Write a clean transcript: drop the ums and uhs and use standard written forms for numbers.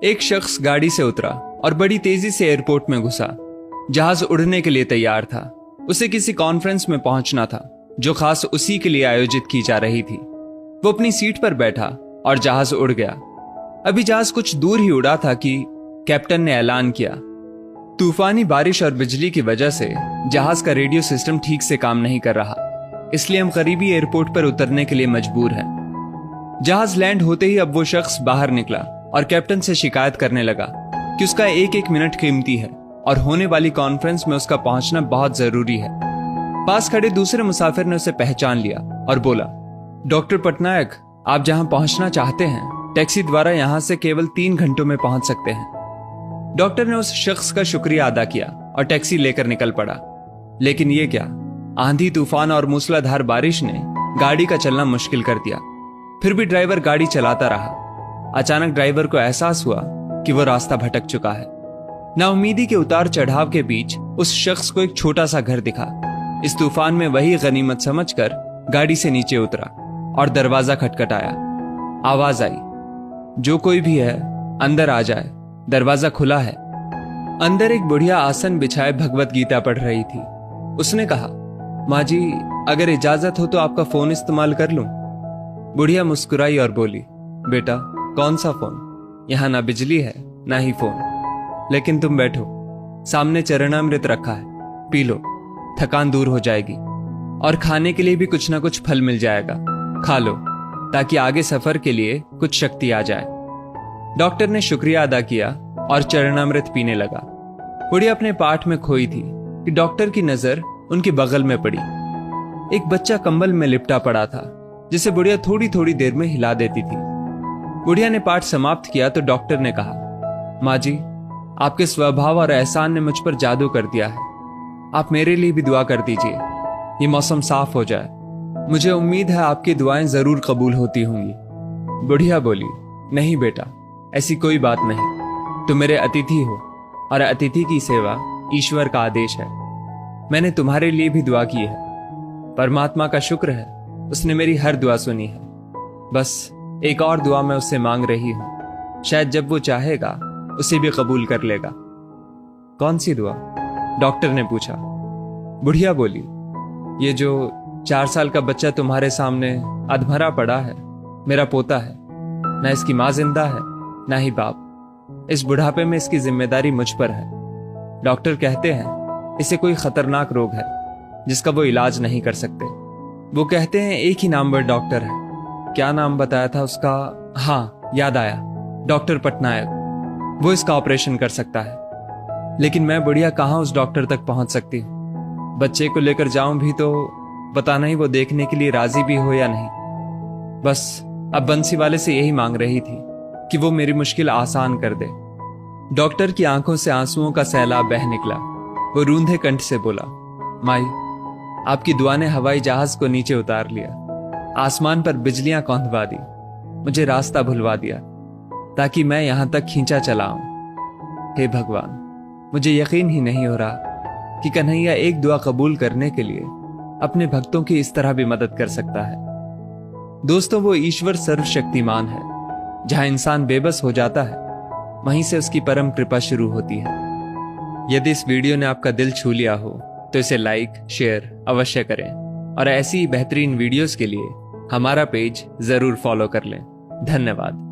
एक शख्स गाड़ी से उतरा और बड़ी तेजी से एयरपोर्ट में घुसा। जहाज उड़ने के लिए तैयार था। उसे किसी कॉन्फ्रेंस में पहुंचना था जो खास उसी के लिए आयोजित की जा रही थी। वो अपनी सीट पर बैठा और जहाज उड़ गया। अभी जहाज कुछ दूर ही उड़ा था कि कैप्टन ने ऐलान किया, तूफानी बारिश और बिजली की वजह से जहाज का रेडियो सिस्टम ठीक से काम नहीं कर रहा, इसलिए हम करीबी एयरपोर्ट पर उतरने के लिए मजबूर हैं। जहाज लैंड होते ही अब वो शख्स बाहर निकला और कैप्टन से शिकायत करने लगा कि उसका एक एक मिनट कीमती है और होने वाली कॉन्फ्रेंस में उसका पहुंचना बहुत जरूरी है। पास खड़े दूसरे मुसाफिर ने उसे पहचान लिया और बोला, डॉक्टर पटनायक, आप जहां पहुंचना चाहते हैं टैक्सी द्वारा यहां से केवल 3 घंटों में पहुंच सकते हैं। डॉक्टर ने उस शख्स का शुक्रिया अदा किया और टैक्सी लेकर निकल पड़ा। लेकिन ये क्या, आंधी तूफान और मूसलाधार बारिश ने गाड़ी का चलना मुश्किल कर दिया। फिर भी ड्राइवर गाड़ी चलाता रहा। अचानक ड्राइवर को एहसास हुआ कि वो रास्ता भटक चुका है। नाउमीदी के उतार चढ़ाव के बीच उस शख्स को एक छोटा सा घर दिखा। इस तूफान में वही गनीमत समझकर गाड़ी से नीचे उतरा और दरवाजा खटखटाया। आवाज आई, जो कोई भी है अंदर आ जाए, दरवाजा खुला है। अंदर एक बुढ़िया आसन बिछाए भगवत गीता पढ़ रही थी। उसने कहा, माँ जी, अगर इजाजत हो तो आपका फोन इस्तेमाल कर लूं? बुढ़िया मुस्कुराई और बोली, बेटा, कौन सा फोन? यहां ना बिजली है ना ही फोन। लेकिन तुम बैठो, सामने चरणामृत रखा है, पी लो, थकान दूर हो जाएगी। और खाने के लिए भी कुछ ना कुछ फल मिल जाएगा, खा लो, ताकि आगे सफर के लिए कुछ शक्ति आ जाए। डॉक्टर ने शुक्रिया अदा किया और चरणामृत पीने लगा। बुढ़िया अपने पाठ में खोई थी कि डॉक्टर की नजर उनके बगल में पड़ी। एक बच्चा कंबल में लिपटा पड़ा था, जिसे बुढ़िया थोड़ी थोड़ी देर में हिला देती थी। बुढ़िया ने पाठ समाप्त किया तो डॉक्टर ने कहा, माँ जी, आपके स्वभाव और एहसान ने मुझ पर जादू कर दिया है। आप मेरे लिए भी दुआ कर दीजिए, ये मौसम साफ हो जाए। मुझे उम्मीद है आपकी दुआएं जरूर कबूल होती होंगी। बुढ़िया बोली, नहीं बेटा, ऐसी कोई बात नहीं। तुम मेरे अतिथि हो और अतिथि की सेवा ईश्वर का आदेश है। मैंने तुम्हारे लिए भी दुआ की है। परमात्मा का शुक्र है, उसने मेरी हर दुआ सुनी है। बस एक और दुआ मैं उससे मांग रही हूं, शायद जब वो चाहेगा उसे भी कबूल कर लेगा। कौन सी दुआ? डॉक्टर ने पूछा। बुढ़िया बोली, ये जो 4 साल का बच्चा तुम्हारे सामने अधमरा पड़ा है, मेरा पोता है। ना इसकी माँ जिंदा है ना ही बाप। इस बुढ़ापे में इसकी जिम्मेदारी मुझ पर है। डॉक्टर कहते हैं इसे कोई खतरनाक रोग है जिसका वो इलाज नहीं कर सकते। वो कहते हैं एक ही नामवर डॉक्टर है। क्या नाम बताया था उसका? हाँ, याद आया, डॉक्टर पटनायक। वो इसका ऑपरेशन कर सकता है। लेकिन मैं बुढ़िया कहाँ उस डॉक्टर तक पहुंच सकती हूँ? बच्चे को लेकर जाऊं भी तो पता नहीं वो देखने के लिए राजी भी हो या नहीं। बस अब बंसी वाले से यही मांग रही थी कि वो मेरी मुश्किल आसान कर दे। डॉक्टर की आंखों से आंसुओं का सैलाब बह निकला। वो रूंधे कंठ से बोला, माई, आपकी दुआ ने हवाई जहाज को नीचे उतार लिया, आसमान पर बिजलियां कौंधवा दी, मुझे रास्ता भुलवा दिया ताकि मैं यहां तक खींचा चला आऊं। हे भगवान, मुझे यकीन ही नहीं हो रहा कि कन्हैया एक दुआ कबूल करने के लिए अपने भक्तों की इस तरह भी मदद कर सकता है। दोस्तों, वो ईश्वर सर्वशक्तिमान है। जहां इंसान बेबस हो जाता है, वहीं से उसकी परम कृपा शुरू होती है। यदि इस वीडियो ने आपका दिल छू लिया हो तो इसे लाइक, शेयर अवश्य करें और ऐसी ही बेहतरीन वीडियोस के लिए हमारा पेज जरूर फॉलो कर लें। धन्यवाद।